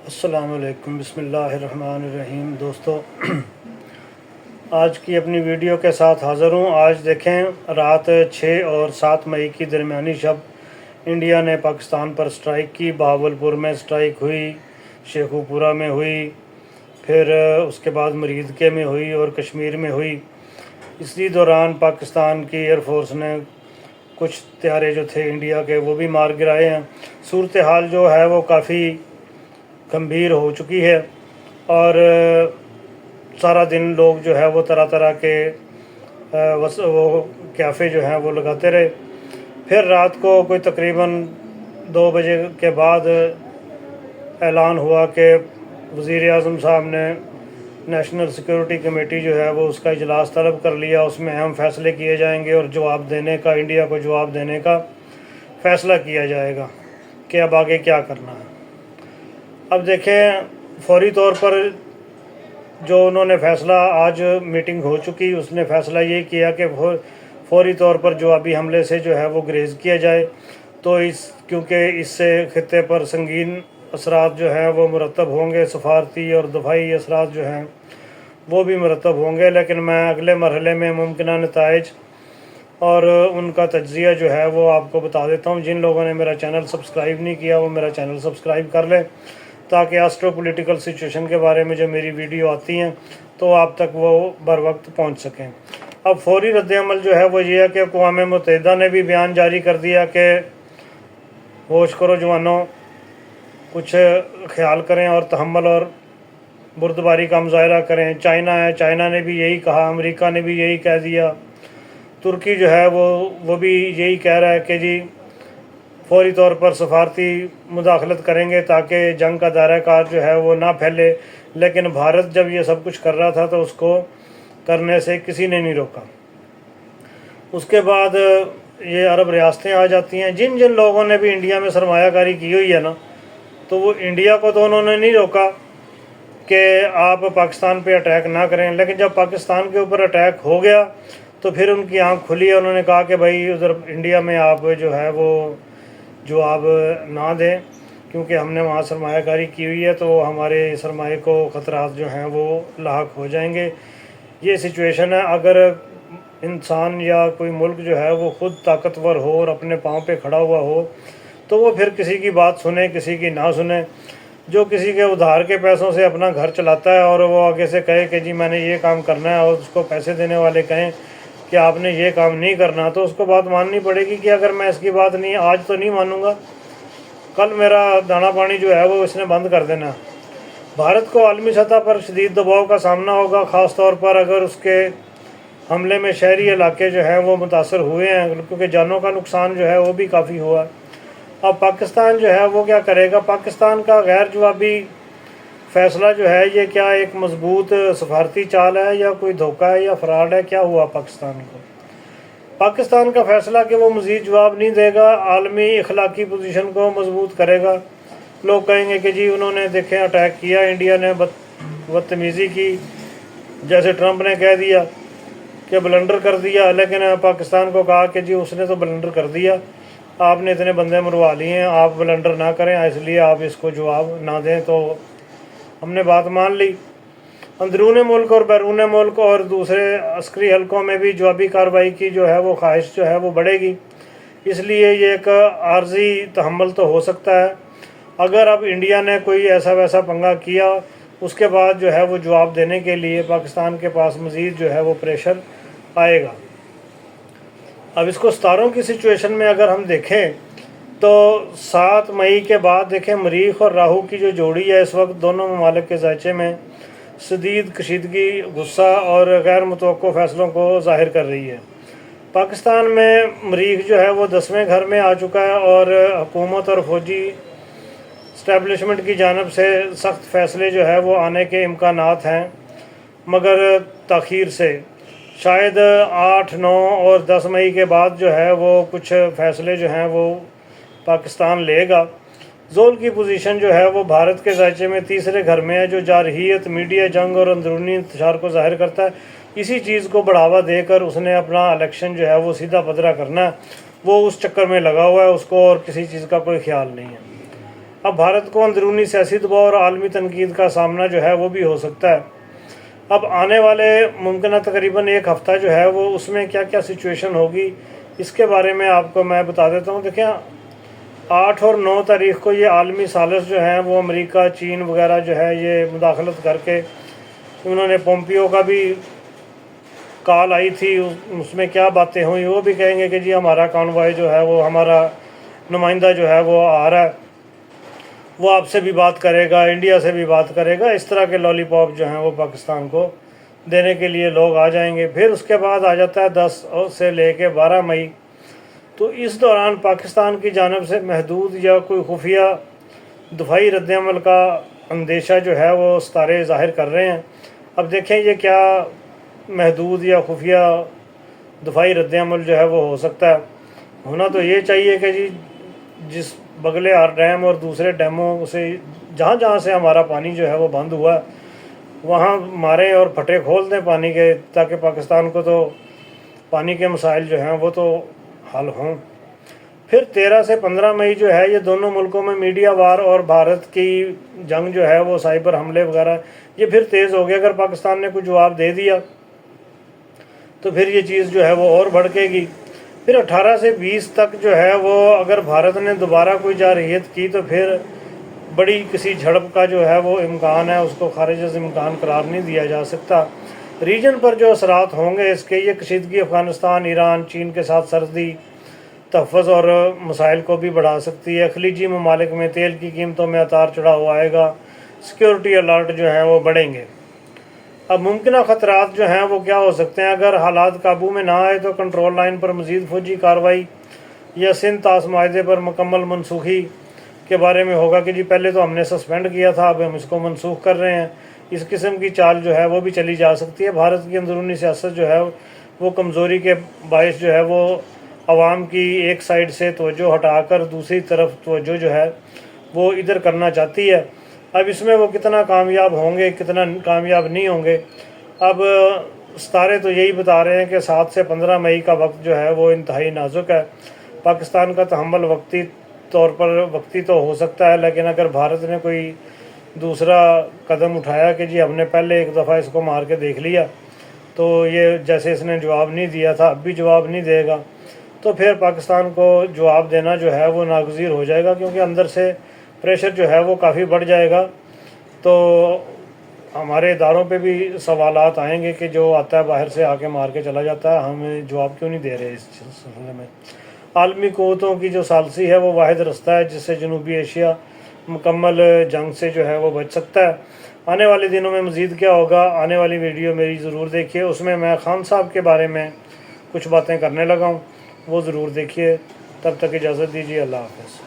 السلام علیکم، بسم اللہ الرحمن الرحیم۔ دوستو، آج کی اپنی ویڈیو کے ساتھ حاضر ہوں۔ آج دیکھیں، رات 6 اور 7 مئی کی درمیانی شب انڈیا نے پاکستان پر سٹرائک کی۔ بہاولپور میں سٹرائک ہوئی، شیخو پورہ میں ہوئی، پھر اس کے بعد مریدکے میں ہوئی اور کشمیر میں ہوئی۔ اسی دوران پاکستان کی ایئر فورس نے کچھ طیارے جو تھے انڈیا کے وہ بھی مار گرائے ہیں۔ صورتحال جو ہے وہ کافی گمبھیر ہو چکی ہے اور سارا دن لوگ جو ہے وہ طرح طرح کے وہ کیفے جو ہیں وہ لگاتے رہے۔ پھر رات کو کوئی تقریباً 2 بجے کے بعد اعلان ہوا کہ وزیر اعظم صاحب نے نیشنل سیکورٹی کمیٹی جو ہے وہ اس کا اجلاس طلب کر لیا۔ اس میں اہم فیصلے کیے جائیں گے اور جواب دینے کا، انڈیا کو جواب دینے کا فیصلہ کیا جائے گا کہ اب آگے کیا کرنا ہے۔ اب دیکھیں، فوری طور پر جو انہوں نے فیصلہ، آج میٹنگ ہو چکی، اس نے فیصلہ یہ کیا کہ فوری طور پر جوابی حملے سے جو ہے وہ گریز کیا جائے۔ تو کیونکہ اس سے خطے پر سنگین اثرات جو ہیں وہ مرتب ہوں گے، سفارتی اور دفاعی اثرات جو ہیں وہ بھی مرتب ہوں گے۔ لیکن میں اگلے مرحلے میں ممکنہ نتائج اور ان کا تجزیہ جو ہے وہ آپ کو بتا دیتا ہوں۔ جن لوگوں نے میرا چینل سبسکرائب نہیں کیا وہ میرا چینل سبسکرائب کر لیں تاکہ آسٹرو پولیٹیکل سچویشن کے بارے میں جو میری ویڈیو آتی ہیں تو آپ تک وہ بر وقت پہنچ سکیں۔ اب فوری رد عمل جو ہے وہ یہ ہے کہ اقوام متحدہ نے بھی بیان جاری کر دیا کہ ہوش کرو جوانوں، کچھ خیال کریں اور تحمل اور بردباری کا مظاہرہ کریں۔ چائنا نے بھی یہی کہا، امریکہ نے بھی یہی کہہ دیا، ترکی جو ہے وہ بھی یہی کہہ رہا ہے کہ جی فوری طور پر سفارتی مداخلت کریں گے تاکہ جنگ کا دائرہ کار جو ہے وہ نہ پھیلے۔ لیکن بھارت جب یہ سب کچھ کر رہا تھا تو اس کو کرنے سے کسی نے نہیں روکا۔ اس کے بعد یہ عرب ریاستیں آ جاتی ہیں۔ جن لوگوں نے بھی انڈیا میں سرمایہ کاری کی ہوئی ہے نا، تو وہ انڈیا کو تو انہوں نے نہیں روکا کہ آپ پاکستان پہ اٹیک نہ کریں، لیکن جب پاکستان کے اوپر اٹیک ہو گیا تو پھر ان کی آنکھ کھلی ہے۔ انہوں نے کہا کہ بھائی ادھر انڈیا میں آپ جو ہے وہ جواب نہ دیں، کیونکہ ہم نے وہاں سرمایہ کاری کی ہوئی ہے تو ہمارے سرمایہ کو خطرات جو ہیں وہ لاحق ہو جائیں گے۔ یہ سچویشن ہے۔ اگر انسان یا کوئی ملک جو ہے وہ خود طاقتور ہو اور اپنے پاؤں پہ کھڑا ہوا ہو تو وہ پھر کسی کی بات سنے، کسی کی نہ سنے۔ جو کسی کے ادھار کے پیسوں سے اپنا گھر چلاتا ہے اور وہ آگے سے کہے کہ جی میں نے یہ کام کرنا ہے، اور اس کو پیسے دینے والے کہیں کہ آپ نے یہ کام نہیں کرنا، تو اس کو بات ماننی پڑے گی کہ اگر میں اس کی بات نہیں آج تو نہیں مانوں گا، کل میرا دانا پانی جو ہے وہ اس نے بند کر دینا۔ بھارت کو عالمی سطح پر شدید دباؤ کا سامنا ہوگا، خاص طور پر اگر اس کے حملے میں شہری علاقے جو ہیں وہ متاثر ہوئے ہیں، کیونکہ جانوں کا نقصان جو ہے وہ بھی کافی ہوا۔ اب پاکستان جو ہے وہ کیا کرے گا؟ پاکستان کا غیر جوابی فیصلہ جو ہے یہ کیا ایک مضبوط سفارتی چال ہے یا کوئی دھوکہ ہے یا فراڈ ہے؟ کیا ہوا پاکستان کو؟ پاکستان کا فیصلہ کہ وہ مزید جواب نہیں دے گا عالمی اخلاقی پوزیشن کو مضبوط کرے گا۔ لوگ کہیں گے کہ جی انہوں نے دیکھیں اٹیک کیا، انڈیا نے بدتمیزی کی، جیسے ٹرمپ نے کہہ دیا کہ بلنڈر کر دیا، لیکن پاکستان کو کہا کہ جی اس نے تو بلنڈر کر دیا، آپ نے اتنے بندے مروا لیے ہیں، آپ بلنڈر نہ کریں، اس لیے آپ اس کو جواب نہ دیں۔ تو ہم نے بات مان لی۔ اندرون ملک اور بیرون ملک اور دوسرے عسکری حلقوں میں بھی جوابی کارروائی کی جو ہے وہ خواہش جو ہے وہ بڑھے گی، اس لیے یہ ایک عارضی تحمل تو ہو سکتا ہے۔ اگر اب انڈیا نے کوئی ایسا ویسا پنگا کیا، اس کے بعد جو ہے وہ جواب دینے کے لیے پاکستان کے پاس مزید جو ہے وہ پریشر آئے گا۔ اب اس کو ستاروں کی سچویشن میں اگر ہم دیکھیں تو 7 مئی کے بعد دیکھیں مریخ اور راہو کی جو جوڑی ہے اس وقت دونوں ممالک کے ذائچے میں شدید کشیدگی، غصہ اور غیر متوقع فیصلوں کو ظاہر کر رہی ہے۔ پاکستان میں مریخ جو ہے وہ 10ویں گھر میں آ چکا ہے اور حکومت اور فوجی اسٹیبلشمنٹ کی جانب سے سخت فیصلے جو ہے وہ آنے کے امکانات ہیں، مگر تاخیر سے۔ شاید 8، 9 اور 10 مئی کے بعد جو ہے وہ کچھ فیصلے جو ہیں وہ پاکستان لے گا۔ زول کی پوزیشن جو ہے وہ بھارت کے ذائچے میں تیسرے گھر میں ہے، جو جارحیت، میڈیا جنگ اور اندرونی انتشار کو ظاہر کرتا ہے۔ اسی چیز کو بڑھاوا دے کر اس نے اپنا الیکشن جو ہے وہ سیدھا پدرا کرنا ہے، وہ اس چکر میں لگا ہوا ہے، اس کو اور کسی چیز کا کوئی خیال نہیں ہے۔ اب بھارت کو اندرونی سیاسی دباؤ اور عالمی تنقید کا سامنا جو ہے وہ بھی ہو سکتا ہے۔ اب آنے والے ممکنہ تقریباً ایک ہفتہ جو ہے وہ اس میں کیا کیا سچویشن ہوگی اس کے بارے میں آپ کو میں بتا دیتا ہوں۔ دیکھیں 8 اور 9 تاریخ کو یہ عالمی ثالث جو ہیں وہ امریکہ، چین وغیرہ جو ہے یہ مداخلت کر کے انہوں نے پومپیو کا بھی کال آئی تھی، اس میں کیا باتیں ہوئیں، وہ بھی کہیں گے کہ جی ہمارا کانوائے جو ہے وہ ہمارا نمائندہ جو ہے وہ آ رہا ہے، وہ آپ سے بھی بات کرے گا، انڈیا سے بھی بات کرے گا۔ اس طرح کے لالی پاپ جو ہیں وہ پاکستان کو دینے کے لیے لوگ آ جائیں گے۔ پھر اس کے بعد آ جاتا ہے 10 سے لے کے 12 مئی، تو اس دوران پاکستان کی جانب سے محدود یا کوئی خفیہ دفاعی رد عمل کا اندیشہ جو ہے وہ ستارے ظاہر کر رہے ہیں۔ اب دیکھیں یہ کیا محدود یا خفیہ دفاعی رد عمل جو ہے وہ ہو سکتا ہے۔ ہونا تو یہ چاہیے کہ جی جس بغلے آر ڈیم اور دوسرے ڈیموں سے جہاں جہاں سے ہمارا پانی جو ہے وہ بند ہوا ہے وہاں ماریں اور پھٹے کھول دیں پانی کے، تاکہ پاکستان کو تو پانی کے مسائل جو ہیں وہ تو حل ہوں۔ پھر 13 سے 15 مئی جو ہے یہ دونوں ملکوں میں میڈیا وار اور بھارت کی جنگ جو ہے وہ سائبر حملے وغیرہ یہ پھر تیز ہو گیا۔ اگر پاکستان نے کوئی جواب دے دیا تو پھر یہ چیز جو ہے وہ اور بھڑکے گی۔ پھر 18 سے 20 تک جو ہے وہ اگر بھارت نے دوبارہ کوئی جارحیت کی تو پھر بڑی کسی جھڑپ کا جو ہے وہ امکان ہے، اس کو خارج از امکان قرار نہیں دیا جا سکتا۔ ریجن پر جو اثرات ہوں گے اس کے، یہ کشیدگی افغانستان، ایران، چین کے ساتھ سرحدی تحفظ اور مسائل کو بھی بڑھا سکتی ہے۔ خلیجی ممالک میں تیل کی قیمتوں میں اتار چڑھاؤ آئے گا، سیکیورٹی الرٹ جو ہیں وہ بڑھیں گے۔ اب ممکنہ خطرات جو ہیں وہ کیا ہو سکتے ہیں؟ اگر حالات قابو میں نہ آئے تو کنٹرول لائن پر مزید فوجی کارروائی، یا سندھ طاس معاہدے پر مکمل منسوخی کے بارے میں ہوگا کہ جی پہلے تو ہم نے سسپینڈ کیا تھا اب ہم اس کو منسوخ کر رہے ہیں۔ اس قسم کی چال جو ہے وہ بھی چلی جا سکتی ہے۔ بھارت کی اندرونی سیاست جو ہے وہ کمزوری کے باعث جو ہے وہ عوام کی ایک سائڈ سے توجہ ہٹا کر دوسری طرف توجہ جو ہے وہ ادھر کرنا چاہتی ہے۔ اب اس میں وہ کتنا کامیاب ہوں گے، کتنا کامیاب نہیں ہوں گے۔ اب ستارے تو یہی بتا رہے ہیں کہ 7 سے 15 مئی کا وقت جو ہے وہ انتہائی نازک ہے۔ پاکستان کا تحمل وقتی طور پر وقتی تو ہو سکتا ہے، لیکن اگر بھارت نے کوئی دوسرا قدم اٹھایا کہ جی ہم نے پہلے ایک دفعہ اس کو مار کے دیکھ لیا، تو یہ جیسے اس نے جواب نہیں دیا تھا اب بھی جواب نہیں دے گا، تو پھر پاکستان کو جواب دینا جو ہے وہ ناگزیر ہو جائے گا، کیونکہ اندر سے پریشر جو ہے وہ کافی بڑھ جائے گا۔ تو ہمارے اداروں پہ بھی سوالات آئیں گے کہ جو آتا ہے باہر سے آ کے مار کے چلا جاتا ہے، ہمیں جواب کیوں نہیں دے رہے اس سلسلے میں۔ عالمی قوتوں کی جو ثالثی ہے وہ واحد رستہ ہے جس سے جنوبی ایشیا مکمل جنگ سے جو ہے وہ بچ سکتا ہے۔ آنے والے دنوں میں مزید کیا ہوگا، آنے والی ویڈیو میری ضرور دیکھیے، اس میں خان صاحب کے بارے میں کچھ باتیں کرنے لگا ہوں، وہ ضرور دیکھیے۔ تب تک اجازت دیجیے، اللہ حافظ۔